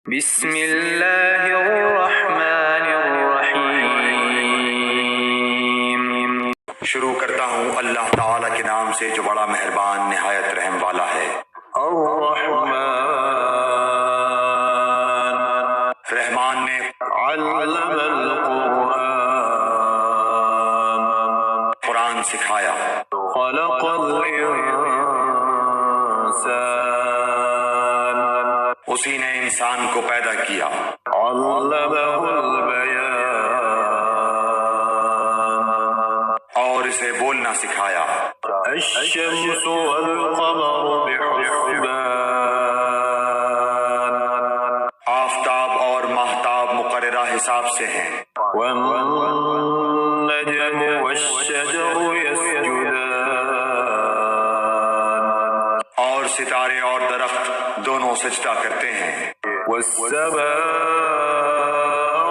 بسم اللہ الرحمن الرحیم۔ شروع کرتا ہوں اللہ تعالیٰ کے نام سے جو بڑا مہربان نہایت رحم والا ہے۔ الرحمن، رحمان نے علم القرآن، قرآن سکھایا۔ خلق الانسان، اسی نے انسان کو پیدا کیا۔ علمہ البیان، اور اسے بولنا سکھایا۔ الشمس والقمر بحسبان، آفتاب اور ماہتاب مقررہ حساب سے ہیں۔ والنجم والشجر يسجدان، اور ستارے اور درخت دونوں سجدہ کرتے ہیں۔ والسماء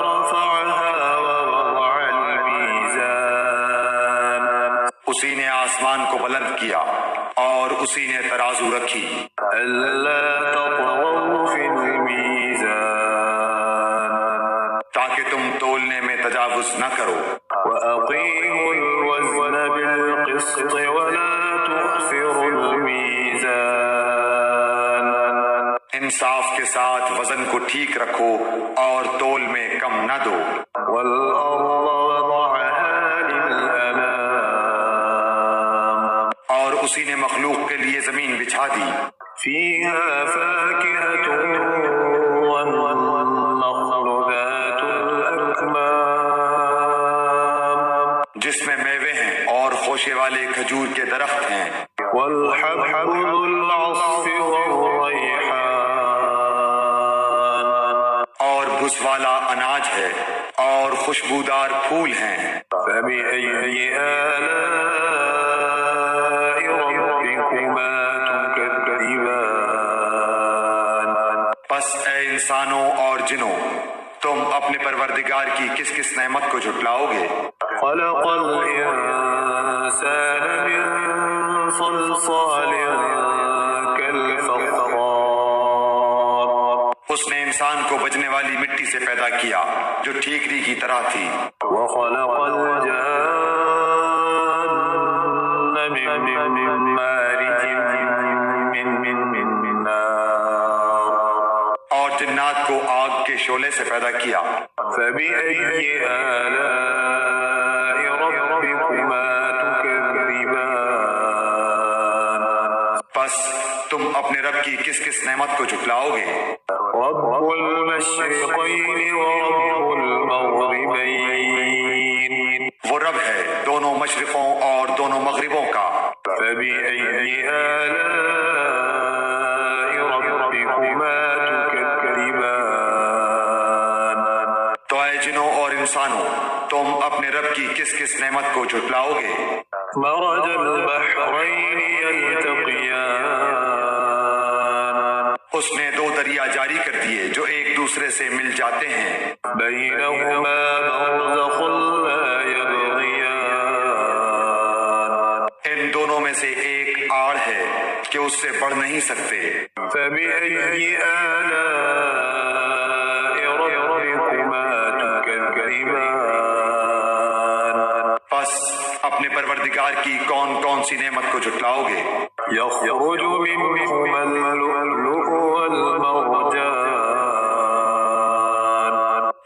رفعها ووضع الميزان، اسی نے آسمان کو بلند کیا اور اسی نے ترازو رکھی۔ ألا تطغوا في الميزان، تاکہ تم تولنے میں تجاوز نہ کرو۔ وأقيموا الوزن بالقسط ولا تخسروا الميزان، انصاف کے ساتھ وزن کو ٹھیک رکھو اور تول میں کم نہ دو۔ والأرض وضعها للأنام، اور اسی نے مخلوق کے لیے زمین بچھا دی۔ فيها فاكهة والنخل ذات الأكمام، جس میں میوے ہیں اور خوشے والے کھجور کے درخت ہیں۔ والحب ذو العصف والريحان، اور بھس والا اناج ہے اور خوشبودار پھول ہیں۔ فبأي آلاء ربكما تكذبان، پس اے انسانوں اور جنوں، تم اپنے پروردگار کی کس کس نعمت کو جھٹلاؤ گے؟ خلق الإنسان من صلصال كالفخار، اس نے انسان کو بجنے والی مٹی سے پیدا کیا جو ٹھیکری کی طرح تھی۔ وخلق الجان من مارج من نار، اور جنات کو آگ کے شعلے سے پیدا کیا۔ فبأي آلاء ربكما تكذبان، پس تم اپنے رب کی کس کس نعمت کو جھٹلاؤ گے؟ رب المشرقين ورب المغربين، وہ رب ہے دونوں مشرقوں اور دونوں مغربوں کا۔ فبأي آلاء ربكما تكذبان، تو اے جنوں اور انسانوں، تم اپنے رب کی کس کس نعمت کو جھٹلاؤ گے؟ مرج البحرين يلتقيان، اس نے دو دریا جاری کر دیے جو ایک دوسرے سے مل جاتے ہیں۔ بينهما برزخ لا يبغيان، ان دونوں میں سے ایک آڑ ہے کہ اس سے بڑھ نہیں سکتے۔ فبأي آلاء ربكما تكذبان، پس اپنے پروردگار کی کون کون سی نعمت کو جھٹلاؤ گے؟ يخرج منهما اللؤلؤ والمرجان،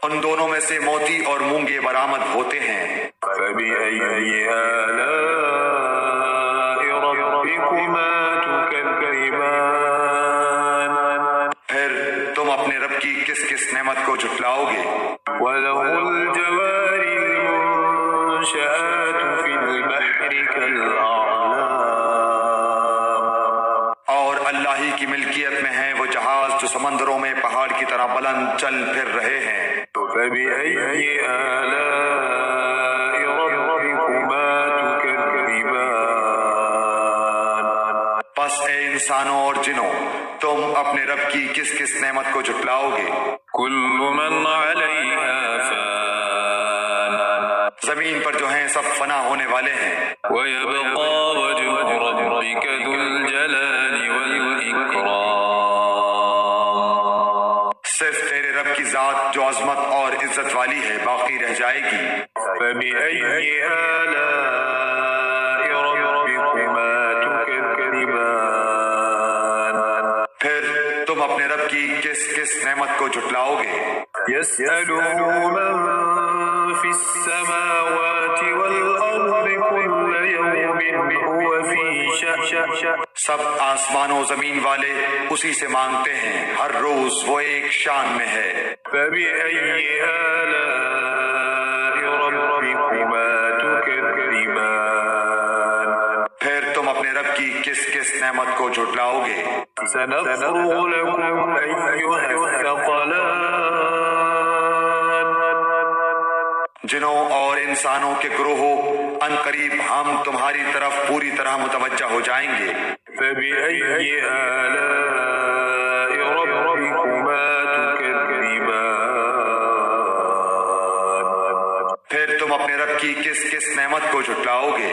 ان دونوں میں سے موتی اور مونگے برآمد ہوتے ہیں۔ فبأي آلاء ربكما تكذبان، پھر تم اپنے رب کی کس کس نعمت کو جھٹلاؤ گے؟ وله الجوار المنشآت في البحر كالأعلام، اور اللہ ہی کی ملکیت میں ہیں وہ جہاز جو سمندروں میں پہاڑ کی طرح بلند چل پھر رہے ہیں۔ فبأي آلاء ربكما تكذبان، پس اے انسانوں اور جنوں، تم اپنے رب کی کس کس نعمت کو جھٹلاؤ گے؟ كل من عليها فان، زمین پر جو ہیں سب فنا ہونے والے ہیں۔ ويبقى وجه ربك ذو الجلال والإكرام، صرف تیرے رب کی ذات جو عظمت اور عزت والی ہے باقی رہ جائے گی۔ فبأي آلاء ربكما تكذبان پھر تم اپنے رب کی کس کس نعمت کو جھٹلاؤ گے؟ يسأله من في السماوات والأرض كل يوم هو في شأن سب آسمان و زمین والے اسی سے مانگتے ہیں، ہر روز وہ ایک شان میں ہے۔ فبأي آلاء ربكما تكذبان پھر تم اپنے رب کی کس کس نعمت کو جھٹلاؤ گے؟ سنفرغ لكم أيها الثقلان جنوں اور انسانوں کے گروہوں ان قریب ہم تمہاری طرف پوری طرح متوجہ ہو جائیں گے۔ فبأي آلاء ربكما تكذبان پھر تم اپنے رب کی کس کس نعمت کو جھٹلاؤ گے؟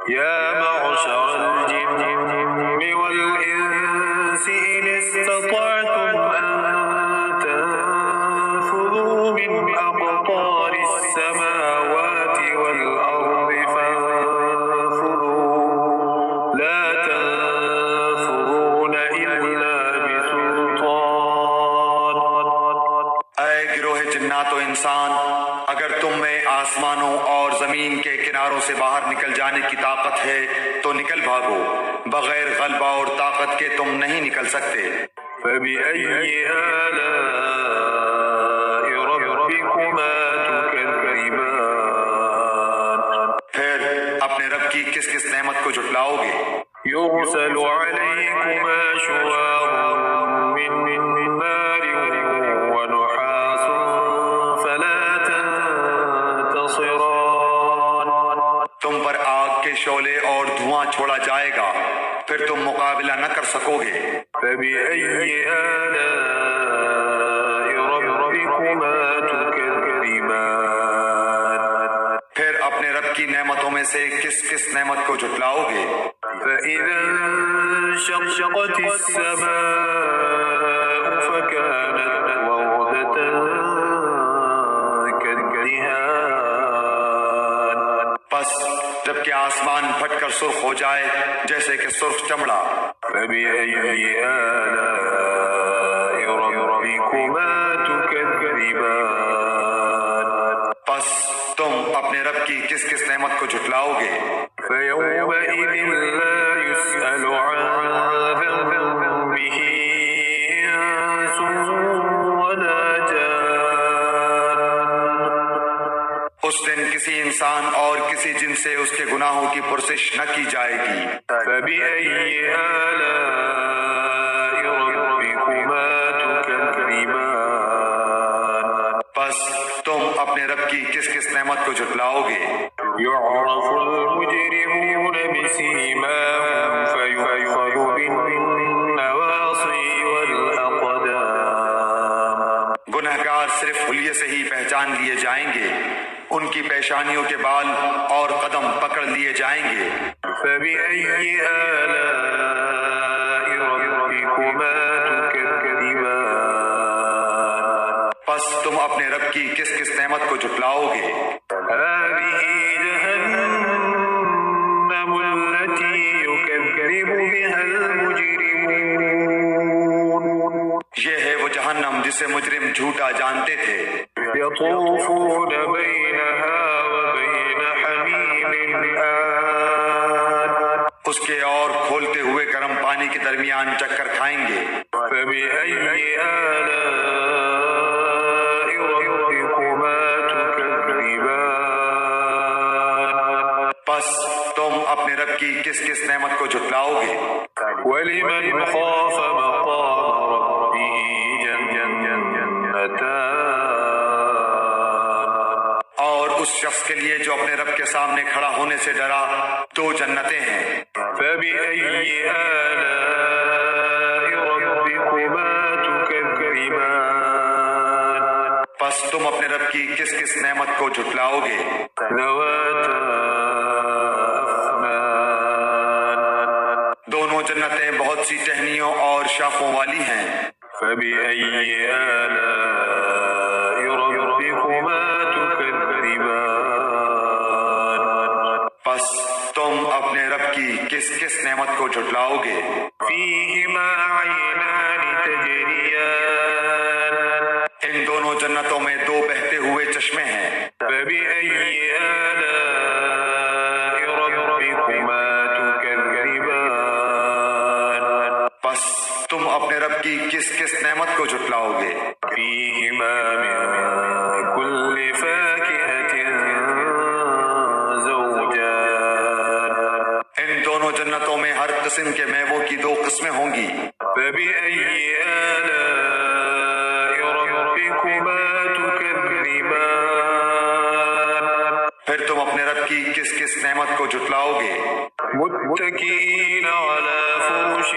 يا معشر الجن والإنس إن استطعتم أن تنفذوا من أقطار السماوات والأرض فانفذوا لا تنفذون إلا بسلطان۔ اے گروہ جنات و انسان، اگر تم میں آسمانوں اور زمین کے کناروں سے باہر نکل جانے کی طاقت ہے تو نکل بھاگو، بغیر غلبہ اور طاقت کے تم نہیں نکل سکتے۔ فبأي آلاء ربكما تكذبان پھر اپنے رب کی کس کس نعمت کو جھٹلاؤ گے؟ يرسل عليكما شواظ من نار ونحاس فلا تنتصران۔ تم پر آگ کے شعلے اور دھواں چھوڑا جائے گا، پھر تم مقابلہ نہ کر سکو گے۔ فبأي آلاء ربكما تكذبان پھر اپنے رب کی نعمتوں میں سے کس کس نعمت کو جھٹلاؤ گے؟ فإذا انشقت السماء فكانت وردة كالدهان پس جب کہ آسمان پھٹ کر سرخ ہو جائے جیسے کہ سرخ چمڑا۔ فبأي آلاء ربكما تكذبان پس تم اپنے رب کی کس کس نعمت کو جھٹلاؤ گے؟ فيومئذ لا يسأل عن ذنبه إنس ولا جان۔ اس دن کسی انسان اور کسی جن سے اس کے گناہوں کی پرسش نہ کی جائے گی۔ فبأي آلاء ربكما تكذبان پس تم اپنے رب کی کس کس نعمت کو جھٹلاؤ گے؟ يعرف المجرمون بسيماهم فيؤخذ بالنواصي والأقدام۔ گنہگار صرف حلیے سے ہی پہچان لیے جائیں گے، ان کی پیشانیوں کے بال اور قدم پکڑ لیے جائیں گے۔ فبأي آلاء ربكما تكذبان پس تم اپنے رب کی کس کس نعمت کو جھٹلاؤ گے؟ هذه جهنم التي يكذب بها المجرمون۔ یہ ہے وہ جہنم جسے مجرم جھوٹا جانتے تھے۔ يطوفون بينها وبين حميم آن اس کے اور کھولتے ہوئے گرم پانی کے درمیان چکر کھائیں گے۔ فبأي آلاء ربكما تكذبان پس تم اپنے رب کی کس کس نعمت کو جھٹلاؤ گے؟ ولمن خاف مقام ربه جنتان اور اس شخص کے لیے جو اپنے رب کے سامنے کھڑا ہونے سے ڈرا دو جنتیں ہیں۔ فبأي آلاء ربكما تكذبان پس تم اپنے رب کی کس کس نعمت کو جھٹلاؤ گے؟ ذواتا أفنان دونوں جنتیں بہت سی ٹہنیوں اور شاخوں والی ہیں۔ فبأي آلاء ربكما تكذبان بس تم اپنے رب کی کس کس نعمت کو جھٹلاؤ گے؟ فيهما عينان تجريان ان دونوں جنتوں میں دو بہتے ہوئے چشمے ہیں۔ فبأي آلاء ربكما تكذبان بس تم اپنے رب کی کس کس نعمت کو جھٹلاؤ گے؟ فيهما من كل فاكهة زوجان ان دونوں جنتوں میں ہر قسم کے میووں کی دو قسمیں ہوں گی۔ فبأي آلاء ربكما تكذبان پھر تم اپنے رب کی کس کس نعمت کو جھٹلاؤ گے؟ متكئين على فرش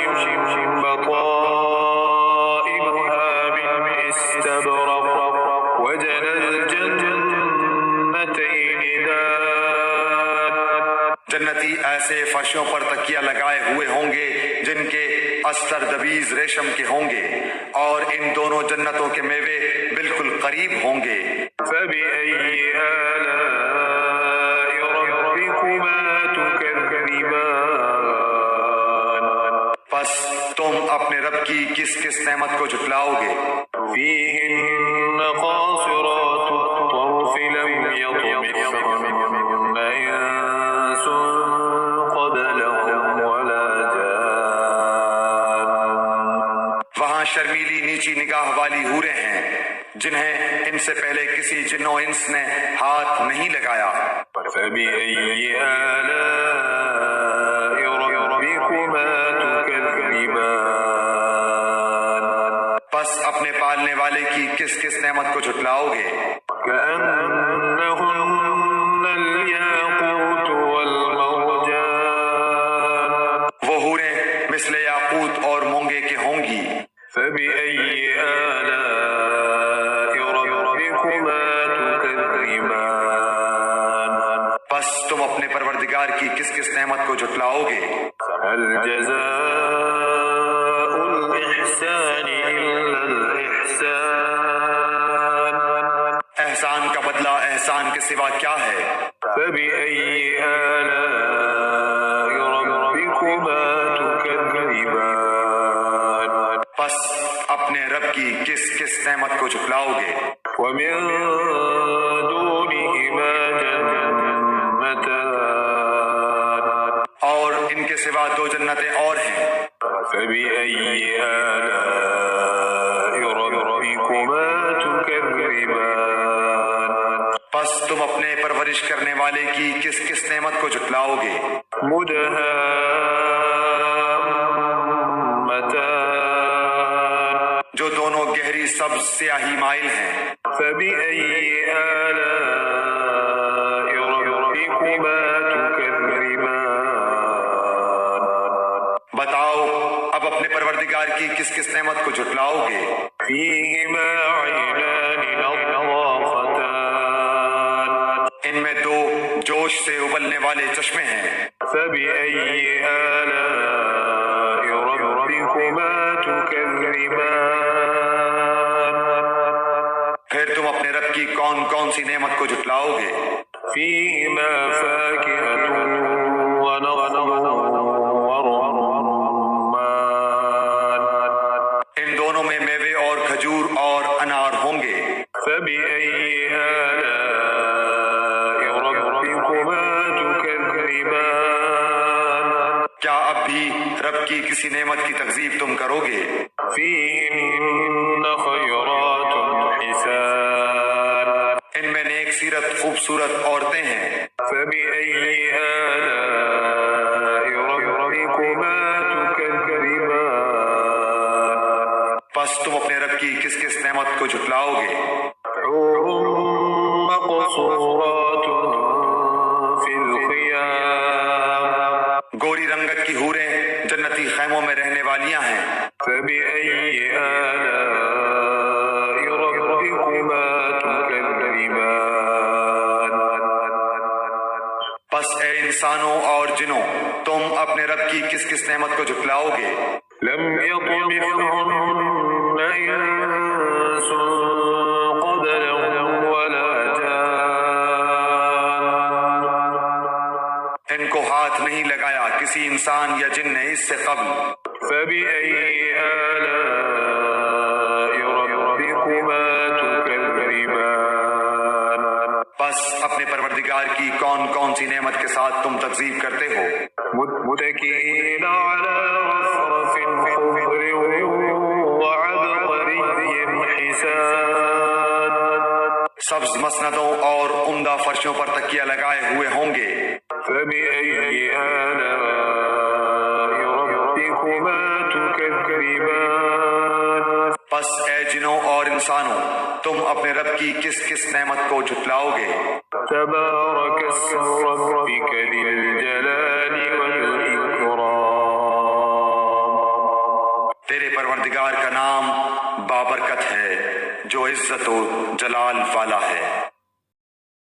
بطائنها من استبرق وجنى الجنتين دان جنتی ایسے فرشوں پر تکیہ لگائے ہوئے ہوں گے جن کے استر دبیز ریشم کے ہوں گے، اور ان دونوں جنتوں کے میوے بالکل قریب ہوں گے۔ فبأي آلاء ربكما تكذبان بس تم اپنے رب کی کس کس نعمت کو جھٹلاؤ گے؟ فيهن قاصرات الطرف لم يطمثهن إنس قبلهم ولا جان وہاں شرمیلی نیچی نگاہ والی حوریں ہیں جنہیں ان سے پہلے کسی جن و انس نے ہاتھ نہیں لگایا۔ فبأي آلاء ربكما تكذبان بس اپنے پالنے والے کی کس کس نعمت کو جھٹلاؤ گے؟ كأنهن الياقوت والمرجان وہ حوریں مثل یاقوت اور مونگے کے ہوں گی۔ فبأي آلاء ربكما تكذبان بس تم اپنے پروردگار کی کس کس نعمت کو جھٹلاؤ گے؟ هل جزاء الإحسان إلا الإحسان احسان کا بدلہ احسان کے سوا کیا ہے؟ فبأي آلاء ربكما تكذبان بس اپنے رب کی کس کس نعمت کو جھٹلاؤ گے؟ ومن دونهما جنتان اور ان کے سوا دو جنتیں اور ہیں۔ فبأي آلاء ربكما تكذبان بس تم اپنے پرورش کرنے والے کی کس کس نعمت کو جھٹلاؤ گے؟ مدهامتان جو دونوں گہری سبز سیاہی مائل ہیں۔ فبأي آلاء ربكما تكذبان بتاؤ اب اپنے پروردگار کی کس کس نعمت کو جھٹلاؤ گے؟ فيهما عينان نضاختان ان میں دو جوش سے ابلنے والے چشمے ہیں۔ فبأي آلاء ربكما تكذبان پھر تم اپنے رب کی کون کون سی نعمت کو جھٹلاؤ گے؟ فيهما فاكهة ونخل ورمان ان دونوں میں میوے اور کھجور اور انار ہوں گے۔ فبأي آلاء ربكما تكذبان کیا اب بھی رب کی کسی نعمت کی تکذیب تم کرو گے؟ فيهن خيرات حسان ان میں نیک سیرت خوبصورت عورتیں ہیں۔ فبأي آلاء ربكما تكذبان بس تم اپنے رب کی کس کس نعمت کو جھٹلاؤ گے؟ حور مقصورات في الخيام گوری رنگت کی حوریں جنتی خیموں میں رہنے والیاں ہیں۔ فبأي آلاء ربكما تكذبان بس اے انسانوں اور جنوں تم اپنے رب کی کس کس نعمت کو جھٹلاؤ گے؟ لم يطمثهن کسی انسان یا جن نے اس سے قبل فبأي آلاء ربكما تكذبان بس اپنے پروردگار کی کون کون سی نعمت کے ساتھ تم تکذیب کرتے ہو؟ متكئين على رفرف خضر وعبقري حسان سبز مسندوں اور عمدہ فرشوں پر تکیہ لگائے ہوئے ہوں گے۔ فبأي آلاء ربكما تكذبان پس اے جنوں اور انسانوں تم اپنے رب کی کس کس نعمت کو جھٹلاؤ گے؟ تبارك اسم ربك ذي الجلال والإكرام تیرے پروردگار کا نام بابرکت ہے جو عزت و جلال والا ہے۔